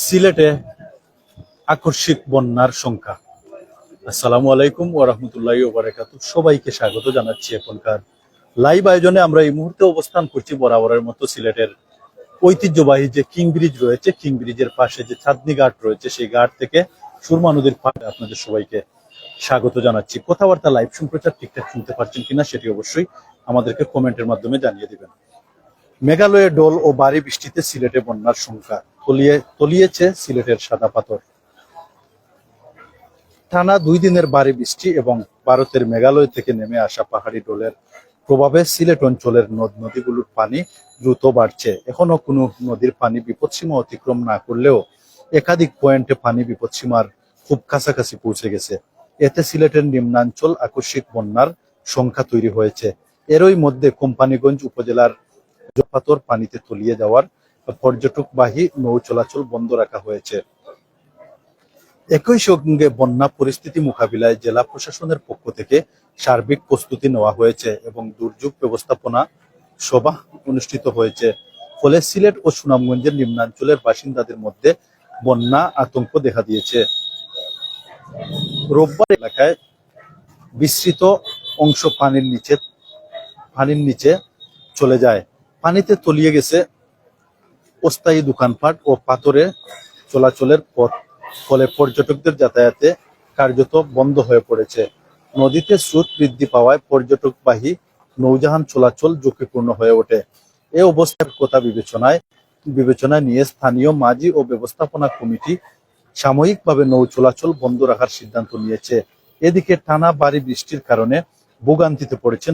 সিলেটে আকস্মিক বন্যার সংখ্যা। আসসালামু আলাইকুম ওয়া রাহমাতুল্লাহি ওয়া বারাকাতুহু। সবাইকে স্বাগত জানাচ্ছি এখনকার লাইভ আয়োজনে। আমরা এই মুহূর্তে অবস্থান করছি বরাবরের মতো সিলেটের ঐতিহ্যবাহী যে কিং ব্রিজ রয়েছে, কিং ব্রিজের পাশে যে চাঁদনী ঘাট রয়েছে, সেই ঘাট থেকে সুরমা নদীর পাড়ে আপনাদের সবাইকে স্বাগত জানাচ্ছি। কথাবার্তা লাইভ সম্প্রচার ঠিকঠাক শুনতে পাচ্ছেন কিনা সেটি অবশ্যই আমাদেরকে কমেন্টের মাধ্যমে জানিয়ে দিবেন। মেঘালয়ে ডোল ও ভারী বৃষ্টিতে সিলেটে বন্যার সংখ্যা। তলিয়েছে সিলেটের সাদা পাথর। টানা 2 দিনের ভারী বৃষ্টি এবং ভারতের মেঘালয় থেকে নেমে আসা পাহাড়ি ডোলের প্রভাবে সিলেট অঞ্চলের নদ নদীগুলোর পানি দ্রুত বাড়ছে। এখনো কোনো নদীর পানি বিপদসীমা অতিক্রম না করলেও একাধিক পয়েন্টে পানি বিপদসীমার খুব কাছাকাছি পৌঁছে গেছে। এতে সিলেটের নিম্নাঞ্চল আকস্মিক বন্যার সংখ্যা তৈরি হয়েছে। এরই মধ্যে কোম্পানীগঞ্জ উপজেলার পাথর পানিতে তলিয়ে যাওয়ার পর্যটকবাহী নৌ চলাচল বন্ধ রাখা হয়েছে। একই সঙ্গে বন্যা পরিস্থিতি মোকাবিলায় জেলা প্রশাসনের পক্ষ থেকে সার্বিক প্রস্তুতি নেওয়া হয়েছে এবং দুর্যোগ ব্যবস্থাপনা সভা অনুষ্ঠিত হয়েছে। ফলে সিলেট ও সুনামগঞ্জের নিম্নাঞ্চলের বাসিন্দাদের মধ্যে বন্যা আতঙ্ক দেখা দিয়েছে। রোববার এলাকায় বিস্তৃত অংশ পানির নিচে চলে যায়। পানিতে তলিয়ে গেছে অস্থায়ী দোকানপাট ও পাথরে চলাচলের পথ। ফলে পর্যটকদের যাতায়াতে কার্যত বন্ধ হয়ে পড়েছে। নদীতে স্রোত বৃদ্ধি পাওয়ায় পর্যটকবাহী নৌযান চলাচল ঝুঁকিপূর্ণ হয়ে ওঠে। এ অবস্থার কথা বিবেচনায় নিয়ে স্থানীয় মাঝি ও ব্যবস্থাপনা কমিটি সাময়িকভাবে নৌ চলাচল বন্ধ রাখার সিদ্ধান্ত নিয়েছে। এদিকে টানা ভারী বৃষ্টির কারণে ভোগান্তিতে পড়েছে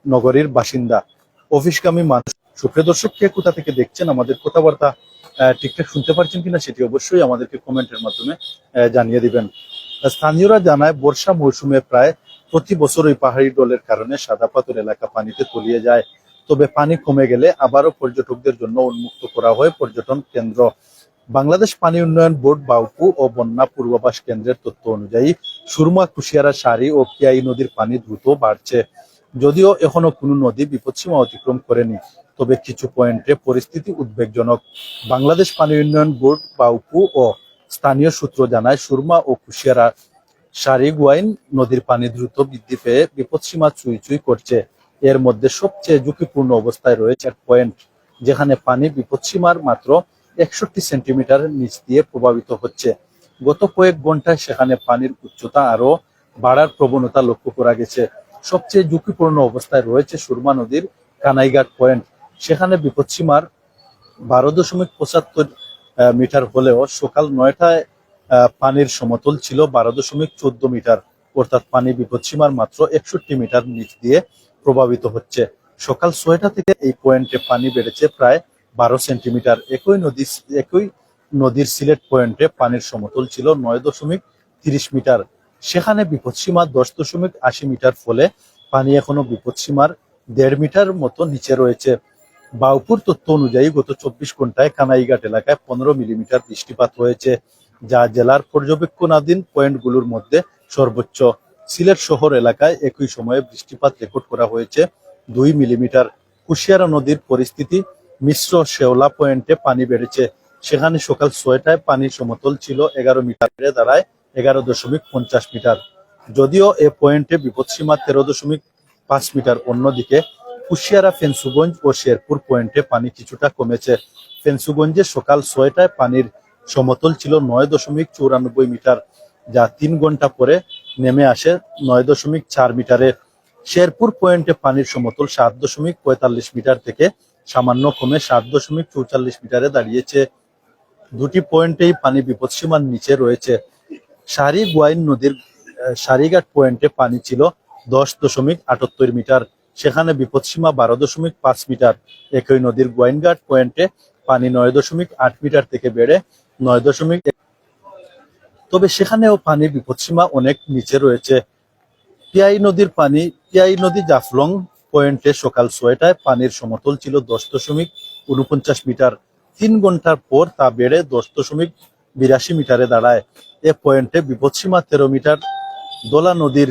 নগরীর বাসিন্দা, অফিসগামী মানুষ। সুপ্রিয় দর্শক, কে কোথা থেকে দেখছেন, আমাদের কথাবার্তা ঠিকঠাক শুনতে পারছেন কিনা সেটি অবশ্যই আমাদেরকে কমেন্টের মাধ্যমে জানিয়ে দিবেন। স্থানীয়রা জানায়, বর্ষা মৌসুমে প্রায় প্রতি বছর ওই পাহাড়ি ডলের কারণে সাদা পাথর এলাকা পানিতে তলিয়ে যায়। তবে পানি কমে গেলে আবারও পর্যটকদের জন্য উন্মুক্ত করা হয় পর্যটন কেন্দ্র। বাংলাদেশ পানি উন্নয়ন বোর্ড বাউপু ও বন্যা পূর্বাভাস কেন্দ্রের তথ্য অনুযায়ী সুরমা, কুশিয়ারা, সারি ও পিয়াই নদীর পানি দ্রুত বাড়ছে। যদিও এখনো কোনো নদী বিপদসীমা অতিক্রম করেনি, তবে কিছু পয়েন্টে পরিস্থিতি উদ্বেগজনক। বাংলাদেশ পানি উন্নয়ন বোর্ড বাউপু ও স্থানীয় সূত্র জানায়, সুরমা ও কুশিয়ারা, সারি, গুয়াইন নদীর পানি দ্রুত বৃদ্ধি পেয়ে বিপদসীমা চুই করছে। এর মধ্যে সবচেয়ে ঝুঁকিপূর্ণ অবস্থায় রয়েছে এক পয়েন্ট, যেখানে পানি বিপদসীমার মাত্র 61 সেন্টিমিটার নিচ দিয়ে প্রবাহিত হচ্ছে। গত কয়েক ঘন্টায় সেখানে পানির উচ্চতা আরো বাড়ার প্রবণতা লক্ষ্য করা গেছে। সবচেয়ে ঝুঁকিপূর্ণ অবস্থায় রয়েছে সুরমা নদীর কানাইঘাট পয়েন্ট। সেখানে বিপদসীমার 12.75 মিটার হলেও সকাল 9টায় পানির সমতল ছিল 12.14 মিটার, অর্থাৎ পানি বিপদসীমার মাত্র 61 মিটার নিচ দিয়ে প্রবাহিত হচ্ছে। সকাল 6টা থেকে এই পয়েন্টে পানি বেড়েছে প্রায় 12 সেন্টিমিটার। একই নদীর সিলেট পয়েন্টে পানির সমতল ছিল 9.30 মিটার। সেখানে বিপদসীমা 10.80 মিটার, ফলে পানি এখনো বিপদসীমার 1.5 মিটার মতো নিচে রয়েছে। বাউপুর তথ্য অনুযায়ী গত 24 ঘন্টায় কানাইঘাট এলাকায় 15 মিলিমিটার বৃষ্টিপাত হয়েছে, যা জেলার পর্যবেক্ষণাধীন পয়েন্টগুলোর মধ্যে সর্বোচ্চ। সিলেট শহর এলাকায় একই সময়ে বৃষ্টিপাত রেকর্ড করা হয়েছে 2 মিলিমিটার। কুশিয়ারা নদীর পরিস্থিতি মিশ্র। শেওলা পয়েন্টে পানি বেড়েছে। সেখানে সকাল 6টায় পানির সমতল ছিল 11 মিটার, বেড়ে দাঁড়ায় 11.50 মিটার। যদিও এ পয়েন্টে বিপদসীমা 13.5 মিটার। অন্যদিকে কুশিয়ারা, ফেন্সুগঞ্জ ও শেরপুর পয়েন্টে পানি কিছুটা কমেছে। ফেন্সুগঞ্জে সকাল 6টায় পানির সমতল ছিল 9.94 মিটার, যা 3 ঘন্টা পরে নেমে আসে 9.4 মিটারে। শেরপুর পয়েন্টে পানির সমতল 7.45 মিটার থেকে সামান্য কমে 7.44 মিটারে দাঁড়িয়েছে। দুটি পয়েন্টেই পানি বিপদসীমার নিচে রয়েছে। সারি, গুয়াইন নদীর সারিঘাট পয়েন্টে পানি ছিল 10.78 মিটার, সেখানে বিপদসীমা 12.5 মিটার। একই নদীর গোয়াইনঘাট পয়েন্টে পানি 9.8 মিটার থেকে বেড়ে 9. তবে সেখানেও পানি বিপদসীমা অনেক নিচে রয়েছে। পিয়াই নদী জাফলং পয়েন্টে সকাল 6টায় পানির সমতল ছিল 10.49 মিটার। 3 ঘন্টার পর তা বেড়ে 10.82 মিটারে দাঁড়ায়। এ পয়েন্টে বিপদসীমা 13 মিটার। দোলা নদীর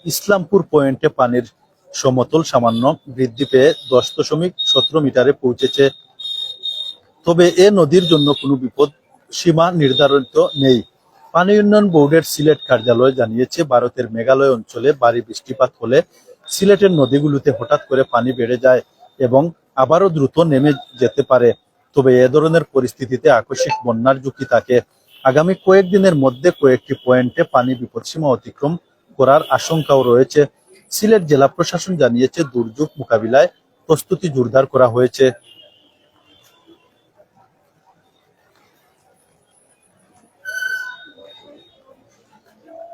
ইসলামপুর পয়েন্টে পানির সমতল সামান্য বৃদ্ধি পেয়ে 10.17 মিটারে পৌঁছেছে। তবে এ নদীর জন্য কোনো বিপদ সীমা নির্ধারিত নেই। পানি উন্নয়ন বোর্ডের সিলেট কার্যালয় জানিয়েছে, ভারতের মেঘালয় অঞ্চলে ভারী বৃষ্টিপাত হলে সিলেটের নদীগুলোতে হঠাৎ করে পানি বেড়ে যায় এবং আবারও দ্রুত নেমে যেতে পারে। তবে এ ধরনের পরিস্থিতিতে আকস্মিক বন্যার ঝুঁকি থাকে। আগামী কয়েকদিনের মধ্যে কয়েকটি পয়েন্টে পানি বিপদসীমা অতিক্রম করার আশঙ্কাও রয়েছে। সিলেট জেলা প্রশাসন জানিয়েছে, দুর্যোগ মোকাবিলায় প্রস্তুতি জোরদার করা হয়েছে।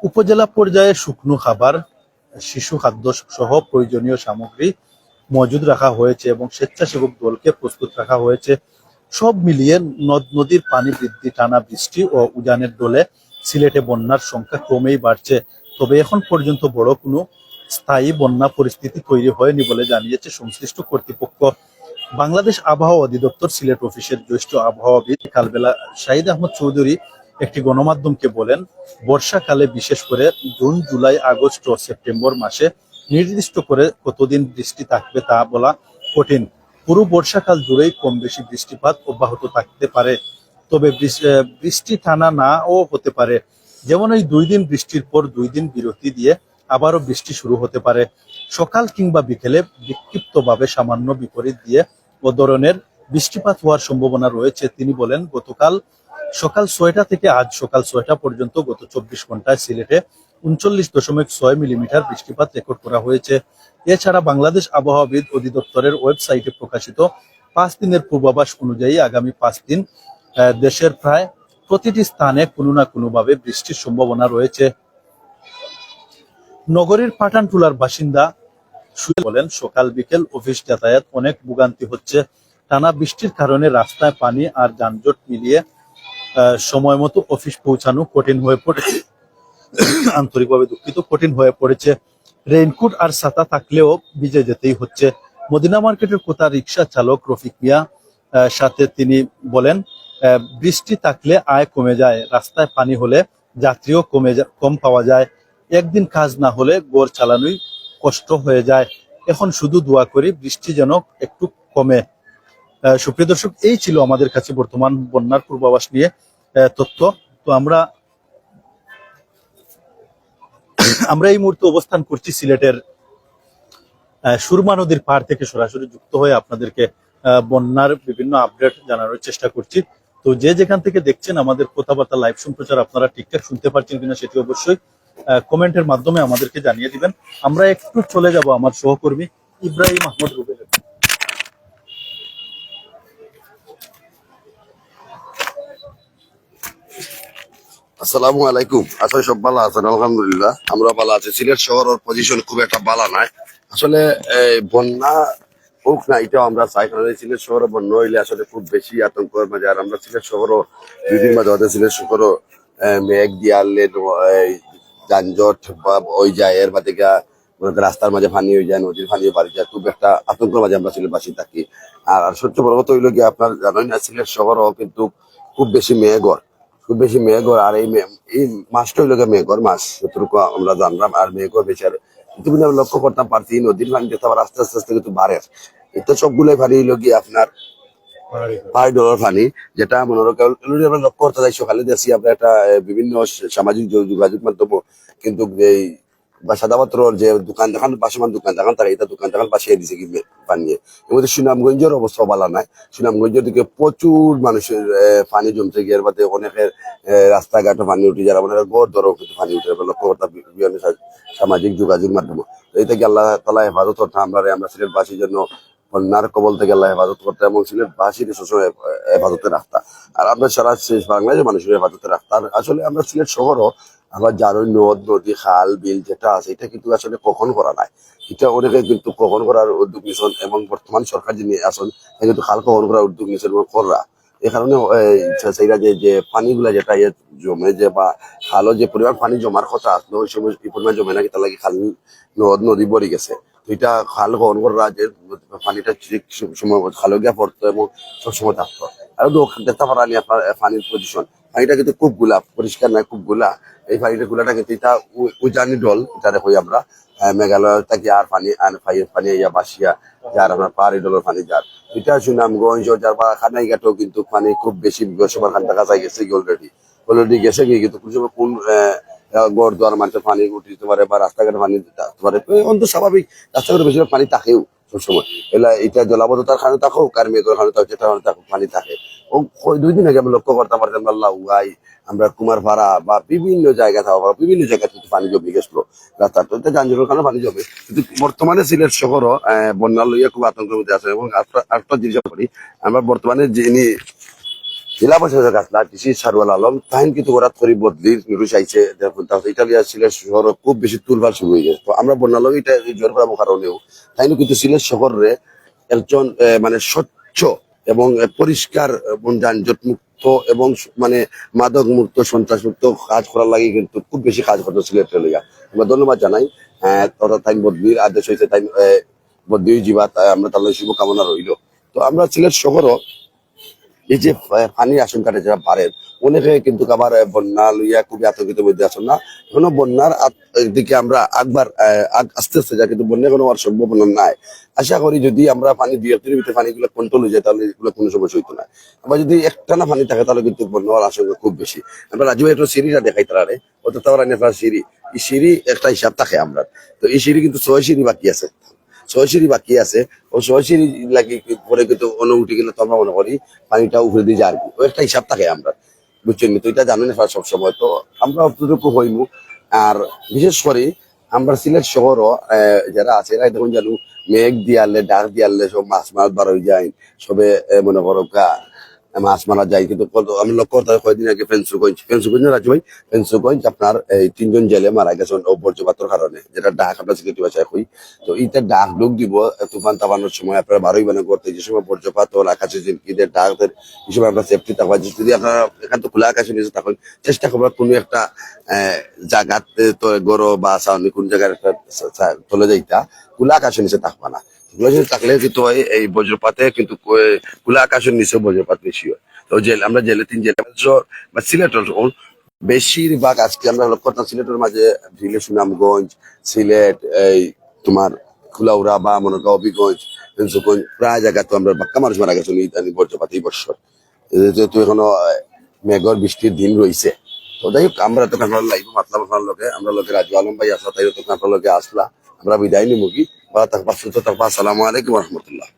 উপজেলা পর্যায়ে শুকনো খাবার, শিশু খাদ্য সহ প্রয়োজনীয় সামগ্রী মজুদ রাখা হয়েছে এবং স্বেচ্ছাসেবক দলকে প্রস্তুত রাখা হয়েছে। সব মিলিয়ে নদ নদীর পানি বৃদ্ধি, টানা বৃষ্টি ও উজানের দোলে সিলেটে বন্যার সংখ্যা ক্রমেই বাড়ছে। তবে এখন পর্যন্ত বড় কোনো স্থায়ী বন্যা পরিস্থিতি তৈরি হয়নি বলে জানিয়েছে সংশ্লিষ্ট কর্তৃপক্ষ। বাংলাদেশ আবহাওয়া অধিদপ্তর সিলেট অফিসের জ্যেষ্ঠ আবহাওয়াবিদ কালবেলা শাহিদ আহমদ চৌধুরী একটি গণমাধ্যমকে বলেন, বর্ষাকালে বিশেষ করে জুন, জুলাই, আগস্ট ও সেপ্টেম্বর মাসে নির্দিষ্ট করে কতদিন বৃষ্টি থাকবে তা বলা কঠিন। পুরো বর্ষাকাল জুড়েই কম বেশি বৃষ্টিপাত অব্যাহত থাকতে পারে, তবে বৃষ্টি টানা নাও হতে পারে। যেমন এই 2 দিন বৃষ্টির পর 2 দিন বিরতি দিয়ে আবারও বৃষ্টি শুরু হতে পারে। সকাল কিংবা বিকেলে বিক্ষিপ্তভাবে সামান্য বিপরীত দিয়ে ও ধরনের বৃষ্টিপাত হওয়ার সম্ভাবনা রয়েছে। তিনি বলেন, গতকাল সকাল 6টা থেকে আজ সকাল 6টা পর্যন্ত গত 24 ঘন্টায় সিলেটে 39.6 মিলিমিটার বৃষ্টিপাত রেকর্ড করা হয়েছে। এছাড়া বাংলাদেশ আবহাওয়াবিদ অধিদপ্তরের ওয়েবসাইটে প্রকাশিত 5 দিনের পূর্বাভাস অনুযায়ী আগামী 5 দিন দেশের প্রায় প্রতিটি স্থানে কোনো না কোনোভাবে বৃষ্টির সম্ভাবনা রয়েছে। নগরীর পাঠানটুলার বাসিন্দা বলেন, সকাল বিকেল অফিস যাতায়াত অনেক ভোগান্তি হচ্ছে। টানা বৃষ্টির কারণে রাস্তায় পানি আর যানজট মিলিয়ে সময় মতো অফিস পৌঁছানো কঠিন হয়ে পড়ে আন্তরিকভাবে দুঃখিত, কঠিন হয়ে পড়েছে। রেইনকোট আর ছাতা থাকলেও ভিজে যেতেই হচ্ছে। মদিনা মার্কেটের কোথা রিক্সা চালক রফিক মিয়া সাথে তিনি বলেন, বৃষ্টি থাকলে আয় কমে যায়, রাস্তায় পানি হলে যাত্রীও কম পাওয়া যায়। একদিন কাজ না হলে গড় চালানোই কষ্ট হয়ে যায়। এখন শুধু দোয়া করি বৃষ্টি যেন একটু কমে। সুপ্রিয় দর্শক, এই ছিল আমাদের কাছে বর্তমান বন্যার পূর্বাভাস নিয়ে তথ্য। তো আমরা এই মুহূর্তে অবস্থান করছি সিলেটের সুরমা নদীর পাড় থেকে সরাসরি যুক্ত হয়ে আপনাদেরকে বন্যার বিভিন্ন আপডেট জানানোর চেষ্টা করছি। তো যে যেখান থেকে দেখছেন আমাদের কথাবার্তা লাইভ সম্প্রচার আপনারা ঠিকঠাক শুনতে পারছেন কিনা সেটি অবশ্যই কমেন্টের মাধ্যমে আমাদেরকে জানিয়ে দিবেন। আমরা একটু চলে যাব আমার সহকর্মী ইব্রাহিম আহমদ রুবেলের। আসসালামু আলাইকুম। আসলে সব ভালো আছেন? আলহামদুলিল্লাহ আমরা ভালো আছি। সিলেট শহরের পজিশন খুব একটা ভালো নাই আসলে। বন্যা হোক না এটাও আমরা চাই, কারণ সিলেট শহরে বন্যা হইলে আসলে খুব বেশি আতঙ্কের মাঝে। আর আমরা সিলেট শহরও 2 দিন মাঝে হতে সিলেট শহরও মেঘ দিয়ে আনলে যানজট বা ওই যায়, এর বাদে রাস্তার মাঝে পানি হয়ে যায়, নদীর পানি বাড়ি যায়, খুব একটা আতঙ্কের মাঝে আমরা সিলেটবাসী থাকি। আর সবচেয়ে বড় কথা হইলো গিয়ে আপনার জানেন না, সিলেট শহরও কিন্তু খুব বেশি মেঘর। আর এই মাসটা হইলো মেঘর মাস, যতটুকু আমরা জানলাম। আর মেঘর বেশি। আর ইতিমধ্যে আমরা লক্ষ্য করতাম পারছি নদীর পানি যেতে আবার আস্তে আস্তে আস্তে কিন্তু বাড়ে। এটা সবগুলোই পানি হইলো গিয়ে আপনার পাহাড়ি ডলার পানি, যেটা মনে আমরা লক্ষ্য করতে যাই। সকালে দেখছি আমরা একটা বিভিন্ন সামাজিক যোগাযোগ মাধ্যম কিন্তু এই বা সাদাপাত্রর যে দোকান দেখান, পাশমান দোকান দেখান, তারা এটা দোকান দেখান পাশে দিছে কি পানি নিয়ে। এর মধ্যে সুনামগঞ্জের অবস্থা ভালো নাই। সুনামগঞ্জের দিকে প্রচুর মানুষের পানি জমছে গিয়ে, এর বাদে অনেকের রাস্তাঘাটে পানি উঠে, যারা অনেক গড় দরও কিন্তু পানি উঠে লক্ষ্য করতাম বিভিন্ন সামাজিক যোগাযোগ মাধ্যম। এই থেকে আল্লাহ তাআলা হেফাজত করতে আমরা সিলেটবাসীর জন্য বন্যার কবল থেকে আল্লাহ হেফাজত করতে এবং সিলেটবাসীর সবসময় হেফাজতে রাখতা। আর আমরা সারা বাংলাদেশের মানুষের হেফাজতে রাখতা। আসলে আমরা সিলেট শহরও আবার যার ওই নদ নদী খাল বিল যেটা আছে, এটা কিন্তু আসলে কখন করা নাই। এটা অনেকে কিন্তু কখন করার উদ্যোগ নিয়েছেন এবং বর্তমান সরকার যিনি আছেন কিন্তু খাল কখন করার উদ্যোগ নিয়েছেন এবং কররা। এই কারণে সেইটা যে পানিগুলা যেটা জমে যে বা খালও যে পরিমাণ পানি জমার কথা আসলো ওই সময় এই পরিমাণ জমে না, তার লাগে খাল নদ নদী ভরে গেছে। এটা খাল কখন করা যে পানিটা ঠিক সময় খালো গিয়া পড়তো এবং সবসময় থাকতো। আর দেখতে পারানি আপনার পানির পজিশন, পানিটা কিন্তু খুব গুলা পরিষ্কার নয়, খুব গুলা। এই পানিটা গুলাটা কিন্তু এটা উজানি ডল, এটা দেখো আমরা মেঘালয় থেকে আর পানি পানি ইয়া বাসিয়া যার আপনার পাহাড়ি ডলের পানি যার এটা সুনামগঞ্জ যার বা খানাইঘাটেও কিন্তু পানি খুব বেশি সবার খান টাকা গেছে কি অলরেডি গেছে কি, কিন্তু কোন গড় দোয়ার মানুষের পানি উঠে দিতে পারে বা রাস্তাঘাটে পানি থাকতে পারে, অন্ত স্বাভাবিক রাস্তাঘাটে বেশিরভাগ পানি থাকেও সবসময়। এটা জলাবদ্ধতার কারণে থাকুক আর মেঘের কারণে থাকুক, যেটা কারণে থাকুক পানি থাকে। ও 2 দিন আগে আমরা লক্ষ্য করতে পারতাম আল্লাহ উগাই আমরা কুমারপাড়া বা বিভিন্ন জায়গা থাকা বিভিন্ন জায়গায় কিন্তু পানি জমে গেছিল রাস্তাটা, এটা যানজটের কারণে পানি জমে। কিন্তু বর্তমানে সিলেট শহরও বন্যা লইয়া খুব আতঙ্কের মধ্যে আছে। এবং আরেকটা জিনিস করি, আমরা বর্তমানে যিনি জেলা পরিষদের কাছে ডিসি সারওয়াল আলম তাই কিন্তু ওরা থরি বদলির নিউজ আইছে, ইটালিয়া সিলেট শহর খুব বেশি তুলভাল শুরু হয়ে গেছে। তো আমরা বন্যালয় এটা জোর করার কারণেও তাই কিন্তু সিলেট শহরে একজন মানে স্বচ্ছ এবং পরিষ্কার এবং যানজট মুক্ত এবং মানে মাদক মুক্ত সন্ত্রাস মুক্ত কাজ করার লাগে কিন্তু খুব বেশি কাজ করতো সিলেটের লেগা। আমরা ধন্যবাদ জানাই। তোরা তাই বদলির আদেশ হয়েছে, তাই বদলি জীবা, তাই আমরা তাহলে শুভকামনা রইল। তো আমরা সিলেট শহরও এই যে পানির আশঙ্কাটা যারা বাড়ে, অনেকে কিন্তু আবার বন্যা লইয়া খুবই আতঙ্কিত মধ্যে আছেন না। এখনো বন্যার দিকে আমরা আস্তে আস্তে যা, কিন্তু বন্যা কোনো আর সম্ভাবনা নাই। আশা করি যদি আমরা পানি 2-3 ভিতরে পানিগুলো কন্ট্রোল হয়ে যায় তাহলে এগুলো কোনো সমস্যা হইতো না। আবার যদি একটানা পানি থাকে তাহলে কিন্তু বন্যা হওয়ার আশঙ্কা খুব বেশি। আমরা রাজু একটু সিঁড়িটা দেখাই তারা অত তারা সিঁড়ি, এই সিঁড়ি একটা হিসাব থাকে আমরা। তো এই সিঁড়ি কিন্তু 6 সিঁড়ি বাকি আছে, 6 সিঁড়ি বাকি আছে। ও 6 সিঁড়ি লাগি পরে কিন্তু অন্য উঠে গেলে তো আমরা মনে করি পানিটা উপরে দিয়ে যায়, ও একটা হিসাব থাকে আমরা, বুঝছেন? তো এটা জানেন সবসময়। তো আমরা অতটুকু হইমু। আর বিশেষ করে আমরা সিলেট শহরও যারা আছে এরা দেখুন জানু মেঘ দিয়ালে ডাক দিয়ালে সব মাছ বার হয়ে যায়, সবে মনে করো মাছ মারা যায়। কিন্তু আমি লক্ষ্য করতে কয়েকদিন আগে ফেন্সুগঞ্জ রাজু ভাই, ফেন্সুগঞ্জ আপনার এই 3 জন জেলে মারা গেছেন ও বর্জ্যপাতের কারণে, যেটা ডাক আমরা সিলেটি ভাষায় কই। তো এইটা ডাক ডুক দিব তুফান তাবানোর সময় আপনারা বারোই মানে করতে, যে সময় বর্জ্যপাত ও আকাশে ঝিলকিদের ডাকের এই সময় আপনার সেফটি থাকবা। যদি আপনারা এখান তো খোলা আকাশে নিচে থাকেন, চেষ্টা করবেন কোনো একটা জায়গাতে তো গরো বা সাউনি কোন জায়গায় একটা চলে যাইতা, খোলা আকাশের নিচে থাকবা না। থাকলে কিন্তু এই বজ্রপাতে কিন্তু খোলা আকাশের নিচে বজ্রপাত বেশি হয়। তো আমরা জেলে 3 জেলা বা সিলেটের বেশিরভাগ আজকে আমরা লক্ষ্য করতাম সিলেটের মাঝে ঝিলে সুনামগঞ্জ, সিলেট, এই তোমার কুলাউড়া বা মনে করো হবিগঞ্জ, ফেন্সুগঞ্জ প্রায় জায়গায় তো আমরা বাক্কা মানুষ মারা গেছে বজ্রপাত এই বছর, যেহেতু এখনো মেঘর বৃষ্টির দিন রয়েছে। তো যাই হোক আমরা তো কাঁকড়ার লাইব মাতলাম আপনার লোকে, আমরা লোকে রাজু আলম ভাই আসলা, তাই তো কাঁকড়ার লোকে আসলা। আমরা বিদায় নিমুখী বা তাকবা সুস্থ থাকবা। আসসালামু আলাইকুম রহমতুল্লাহ।